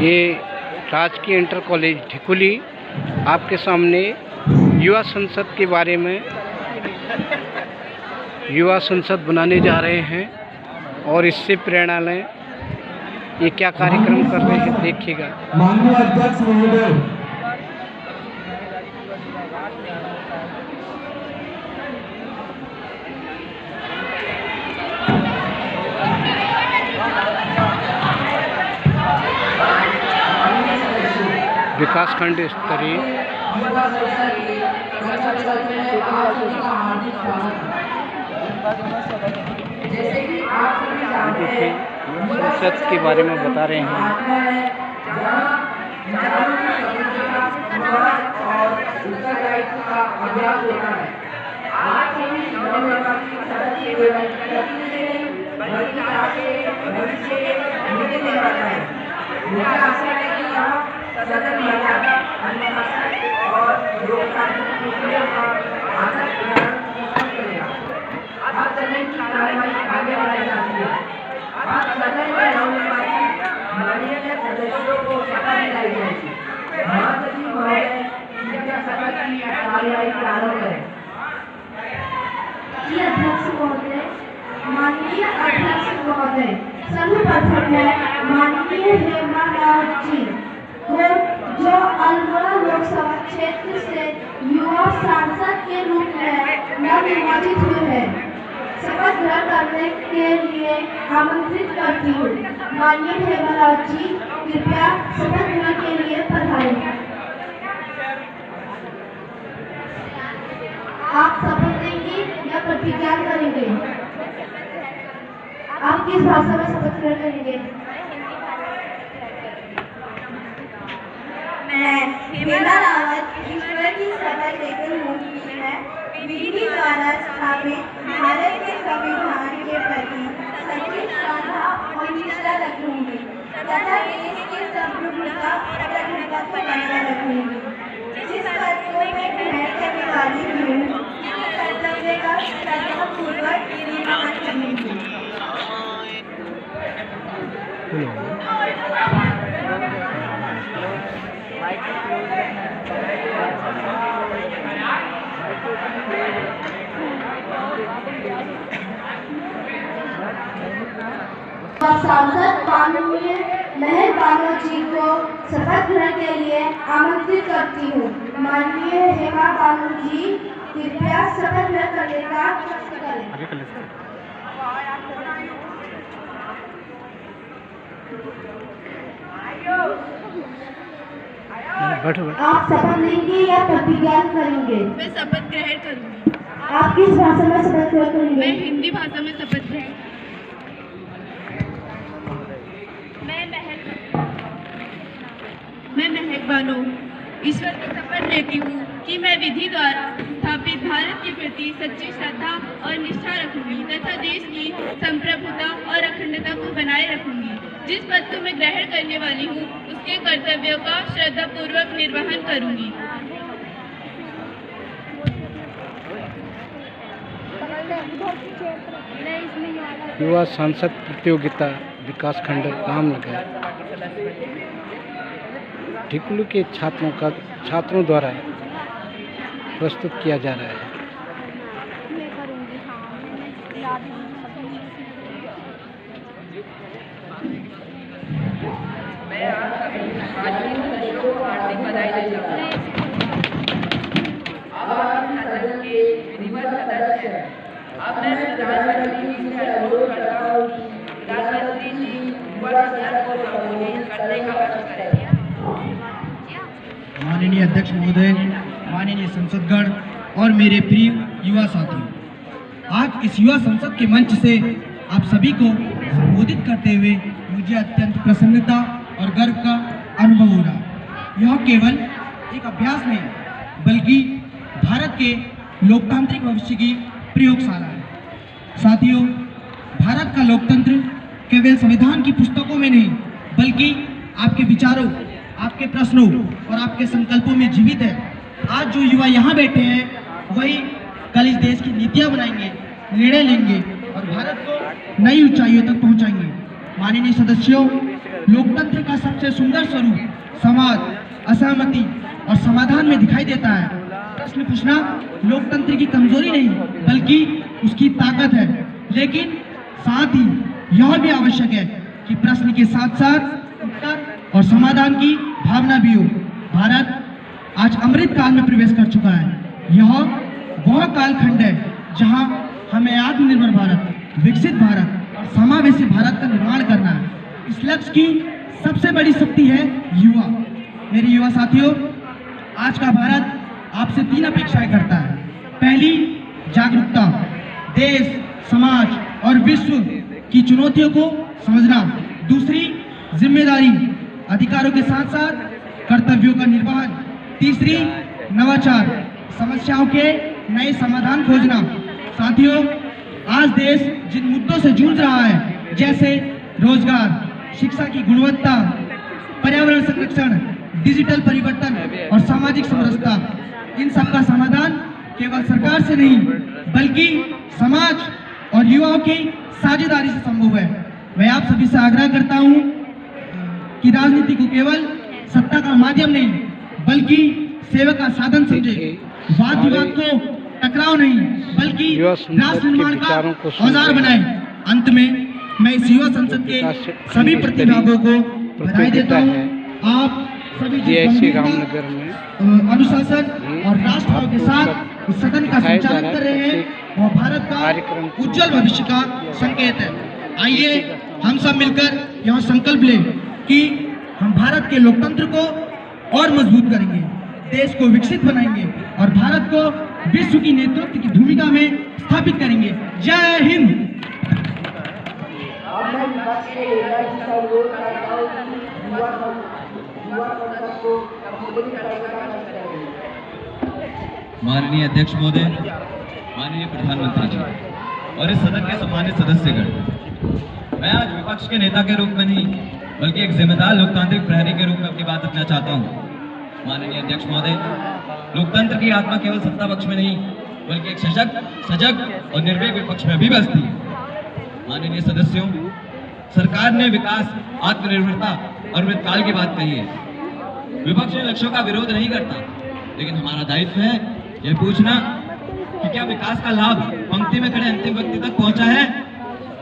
ये राजकीय inter college Dhikuli आपके सामने युवा संसद के बारे में युवा संसद बनाने जा रहे हैं और इससे प्रेरणा लें। ये क्या कार्यक्रम कर रहे हैं देखिएगा। माननीय अध्यक्ष महोदय, विकासखंड स्तरीय संसद के बारे में बता रहे हैं। माननीय अध्यक्ष महोदय, सर्वप्रथम मैं माननीय हेमा जी को जो अल्मोड़ा लोकसभा क्षेत्र से युवा सांसद के रूप में नवनिर्वाचित हुए हैं, शपथ ग्रहण करने के लिए आमंत्रित करती हूँ। माननीय हेमा जी, कृपया शपथ ग्रहण के लिए पधारें। आप शपथ देंगी या प्रतिज्ञा करेंगे? आप किस भाषा में शपथ ग्रहण करेंगे? मैं हेमा रावत ईश्वर की शपथ लेकर हूँ कि मैं विधि द्वारा स्थापित भारत के संविधान के प्रति सच्ची श्रद्धा और निष्ठा रखूंगी तथा देश की संप्रभुता और अखंडता को बनाए रखूंगी। जिस पद को मैं ग्रहण करने वाली हूँ, कर्तव्य का श्रद्धापूर्वक निर्वहन करूंगी। सांसद माननीय महल बानो जी को शपथ ग्रहण के लिए आमंत्रित करती हूँ। माननीय हेमा बानो जी, कृपया शपथ ग्रहण करने का प्रश्न करें। आप शपथ लेंगे या प्रतिज्ञा करेंगे? मैं शपथ ग्रहण करूंगी। आप किस भाषा में शपथ ग्रहण करेंगे? मैं हिंदी भाषा में शपथ ग्रहण। मैं महक बानो ईश्वर की शपथ लेती हूँ कि मैं विधि द्वारा स्थापित भारत के प्रति सच्ची श्रद्धा और निष्ठा रखूंगी तथा देश की संप्रभुता और अखंडता को बनाए रखूंगी। जिस पद को मैं ग्रहण करने वाली हूँ, उसके कर्तव्यों का श्रद्धापूर्वक निर्वहन करूंगी। युवा सांसद प्रतियोगिता विकासखंड रामनगर ढिकुली के छात्रों द्वारा प्रस्तुत किया जा रहा है। माननीय अध्यक्ष महोदय, माननीय संसदगण और मेरे प्रिय युवा साथियों, आज इस युवा संसद के मंच से आप सभी को संबोधित करते हुए मुझे अत्यंत प्रसन्नता और गर्व का अनुभव हो रहा। यह केवल एक अभ्यास नहीं, बल्कि भारत के लोकतांत्रिक भविष्य की प्रयोगशाला है। साथियों, भारत का लोकतंत्र केवल संविधान की पुस्तकों में नहीं, बल्कि आपके विचारों, आपके प्रश्नों और आपके संकल्पों में जीवित है। आज जो युवा यहाँ बैठे हैं, वही कल इस देश की नीतियाँ बनाएंगे, निर्णय लेंगे और भारत को नई ऊंचाइयों तक पहुँचाएंगे। माननीय सदस्यों, लोकतंत्र का सबसे सुंदर स्वरूप संवाद, असहमति और समाधान में दिखाई देता है। प्रश्न पूछना लोकतंत्र की कमजोरी नहीं बल्कि उसकी ताकत है, लेकिन साथ ही यह भी आवश्यक है कि प्रश्न के साथ साथ उत्तर और समाधान की भावना भी हो। भारत आज अमृत काल में प्रवेश कर चुका है। यह वह कालखंड है जहां हमें आत्मनिर्भर भारत, विकसित भारत और समावेशी भारत का निर्माण करना है। इस लक्ष्य की सबसे बड़ी शक्ति है युवा। मेरे युवा साथियों, आज का भारत आपसे 3 अपेक्षाएं करता है। पहली, जागरूकता, देश, समाज और विश्व की चुनौतियों को समझना। दूसरी, जिम्मेदारी, अधिकारों के साथ साथ कर्तव्यों का निर्वहन। तीसरी, नवाचार, समस्याओं के नए समाधान खोजना। साथियों, आज देश जिन मुद्दों से जूझ रहा है, जैसे रोजगार, शिक्षा की गुणवत्ता, पर्यावरण संरक्षण, डिजिटल परिवर्तन और सामाजिक समरसता, इन सब का समाधान केवल सरकार से नहीं बल्कि समाज और युवाओं की साझेदारी से संभव है। मैं आप सभी से आग्रह करता हूं कि राजनीति को केवल सत्ता का माध्यम नहीं बल्कि सेवा का साधन समझे। वाद विवाद को टकराव नहीं बल्कि राष्ट्र निर्माण का औजार बनाए। अंत में मैं इस युवा संसद के सभी प्रतिभागियों को बधाई देता हूँ। आप सभी रामनगर में अनुशासन और राष्ट्रभाव के साथ इस सदन का संचालन कर रहे हैं और भारत का उज्जवल भविष्य का संकेत है। आइए हम सब मिलकर यह संकल्प लें कि हम भारत के लोकतंत्र को और मजबूत करेंगे, देश को विकसित बनाएंगे और भारत को विश्व की नेतृत्व की भूमिका में स्थापित करेंगे। जय हिंद। माननीय अध्यक्ष महोदय, माननीय प्रधानमंत्री जी और इस सदन के सम्मानित सदस्यगण, मैं आज विपक्ष के नेता के रूप में नहीं बल्कि एक जिम्मेदार लोकतांत्रिक प्रहरी के रूप में अपनी बात रखना चाहता हूँ। माननीय अध्यक्ष महोदय, लोकतंत्र की आत्मा केवल सत्ता पक्ष में नहीं बल्कि एक सजग और निर्भीक विपक्ष में भी बसती है। माननीय सदस्यों, सरकार ने विकास, आत्मनिर्भरता और अमृतकाल की बात कही है। विपक्ष इन लक्ष्यों का विरोध नहीं करता, लेकिन हमारा दायित्व है यह पूछना कि क्या विकास का लाभ पंक्ति में खड़े अंतिम व्यक्ति तक पहुंचा है?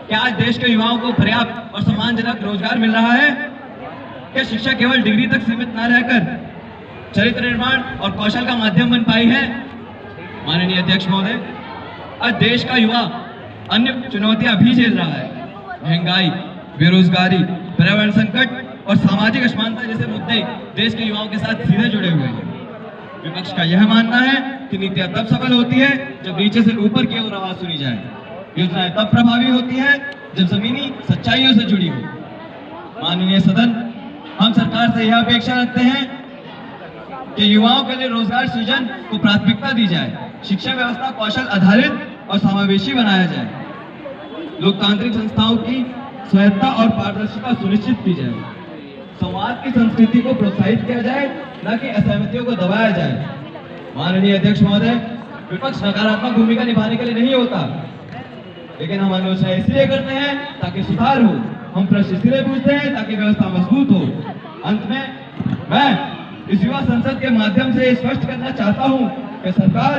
क्या आज देश के युवाओं को पर्याप्त और सम्मानजनक रोजगार मिल रहा है? क्या शिक्षा केवल डिग्री तक सीमित न रहकर चरित्र निर्माण और कौशल का माध्यम बन पाई है? माननीय अध्यक्ष महोदय, आज देश का युवा अन्य चुनौतियां भी झेल रहा है। महंगाई, बेरोजगारी, पर्यावरण संकट और सामाजिक असमानता जैसे मुद्दे देश के युवाओं के साथ सीधे जुड़े हुए हैं। विपक्ष का यह मानना है कि नीतियां तब सफल होती है जब नीचे से ऊपर की ओर आवाज सुनी जाए। योजनाएं तब प्रभावी होती है जब जमीनी सच्चाइयों से जुड़ी हो। माननीय सदन, हम सरकार से यह अपेक्षा रखते हैं कि युवाओं के लिए रोजगार सृजन को प्राथमिकता दी जाए, शिक्षा व्यवस्था कौशल आधारित और समावेशी बनाया जाए, लोकतांत्रिक संस्थाओं की स्वायत्तता और पारदर्शिता सुनिश्चित की जाए, संवाद की संस्कृति को प्रोत्साहित किया जाए, न कि असहमतियों को दबाया जाए। माननीय अध्यक्ष महोदय, विपक्ष नकारात्मक भूमिका निभाने के लिए नहीं होता, लेकिन हम आलोचना इसलिए करते हैं ताकि सुधार हो। हम प्रश्न इसलिए पूछते हैं ताकि व्यवस्था मजबूत हो। अंत में मैं इस युवा संसद के माध्यम से स्पष्ट करना चाहता हूं कि सरकार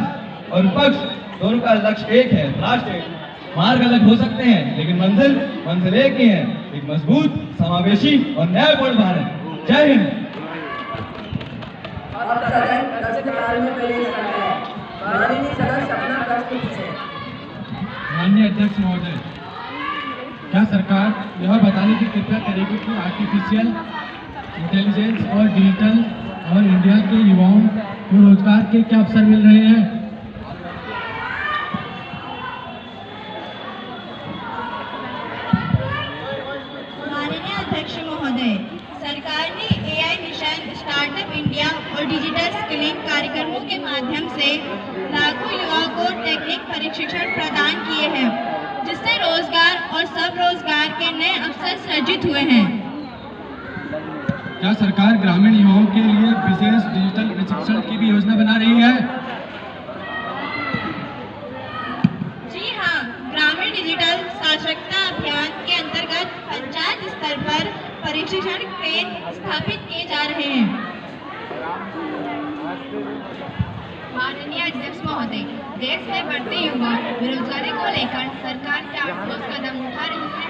और विपक्ष दोनों का लक्ष्य एक है, राष्ट्र एक। मार्ग अलग हो सकते हैं लेकिन मंजिल एक ही है, एक मजबूत, समावेशी और न्यायपूर्ण भारत। जय हिंद। माननीय अध्यक्ष महोदय, क्या सरकार यह बताने की कृपया करेगी कि आर्टिफिशियल इंटेलिजेंस और डिजिटल और इंडिया के युवाओं को रोजगार के क्या अवसर मिल रहे हैं? माननीय अध्यक्ष महोदय, सरकार ने AI मिशन, स्टार्टअप इंडिया और डिजिटल स्किलिंग कार्यक्रमों के माध्यम से लाखों युवाओं को टेक्निक प्रशिक्षण प्रदान किए हैं, जिससे रोजगार और स्वरोजगार के नए अवसर सृजित हुए हैं। क्या सरकार ग्रामीण युवाओं के लिए विशेष डिजिटल प्रशिक्षण की भी योजना बना रही है? जी हाँ, ग्रामीण डिजिटल साक्षरता अभियान के अंतर्गत पंचायत स्तर पर प्रशिक्षण केंद्र स्थापित किए जा रहे हैं। माननीय अध्यक्ष महोदय, देश में बढ़ते युवा बेरोजगारी को लेकर सरकार क्या ठोस कदम उठा रही है?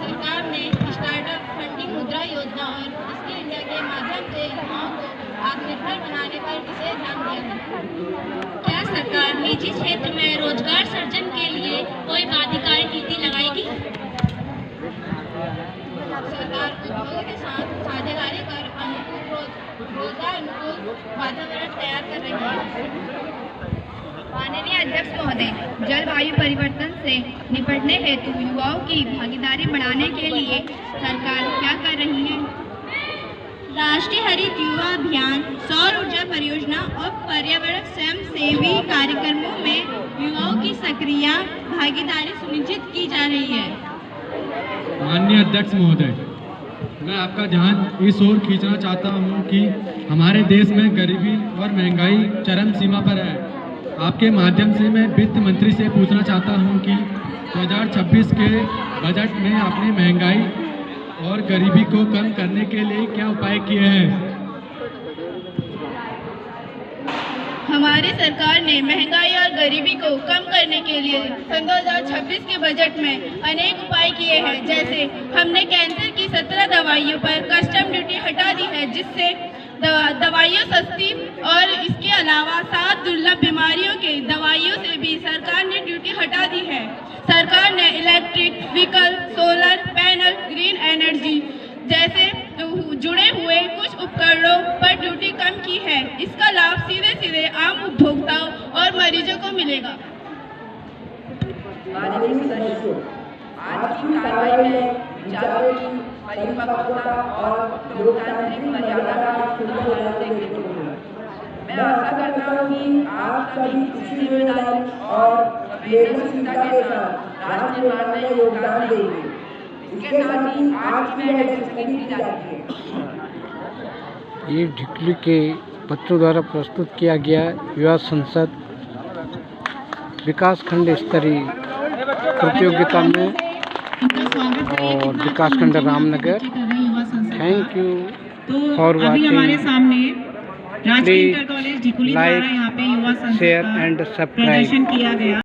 सरकार ने स्टार्टअप फंडिंग मुद्रा योजना और स्किल इंडिया के माध्यम से युवाओं को आत्मनिर्भर बनाने पर विशेष ध्यान दिया है। क्या सरकार निजी क्षेत्र में रोजगार सृजन के लिए कोई बाध्यकारी नीति लगाएगी? सरकार उद्योगों के साथ साझेदारी कर रोजगार अनुकूल वातावरण तैयार कर रही है। माननीय अध्यक्ष महोदय, जलवायु परिवर्तन से निपटने हेतु युवाओं की भागीदारी बढ़ाने के लिए सरकार क्या कर रही है? राष्ट्रीय हरित युवा अभियान, सौर ऊर्जा परियोजना और पर्यावरण स्वयंसेवी कार्यक्रमों में युवाओं की सक्रिय भागीदारी सुनिश्चित की जा रही है। माननीय अध्यक्ष महोदय, मैं आपका ध्यान इस ओर खींचना चाहता हूं कि हमारे देश में गरीबी और महंगाई चरम सीमा पर है। आपके माध्यम से मैं वित्त मंत्री से पूछना चाहता हूं कि 2026 के बजट में आपने महंगाई और गरीबी को कम करने के लिए क्या उपाय किए हैं? हमारी सरकार ने महंगाई और गरीबी को कम करने के लिए सन 2026 के बजट में अनेक उपाय किए हैं। जैसे हमने कैंसर की 17 दवाइयों पर कस्टम ड्यूटी हटा दी है, जिससे दवाइयाँ सस्ती, और इसके अलावा 7 दुर्लभ बीमारियों के दवाइयों से भी सरकार ने ड्यूटी हटा दी है। सरकार ने electric vehicle, solar panel, green energy जैसे जुड़े हुए कुछ उपकरणों पर ड्यूटी कम की है। इसका लाभ सीधे सीधे आम उपभोक्ताओं और मरीजों को मिलेगा। आज की कार्रवाई में विचारों की परिपक्वता और लोकतांत्रिक मर्यादा का खुला देखने को मिला। मैं आशा करता हूँ कि आप सभी इसी जिम्मेदारी और संवेदनशीलता के साथ राष्ट्र निर्माण में योगदान देंगे। इसके साथ ही आज की यह की जाती है। ये ढिकली के बच्चों द्वारा प्रस्तुत किया गया युवा संसद विकासखंड स्तरीय प्रतियोगिता में और विकासखंड Ramnagar. Thank you for watching. Please like, share and subscribe.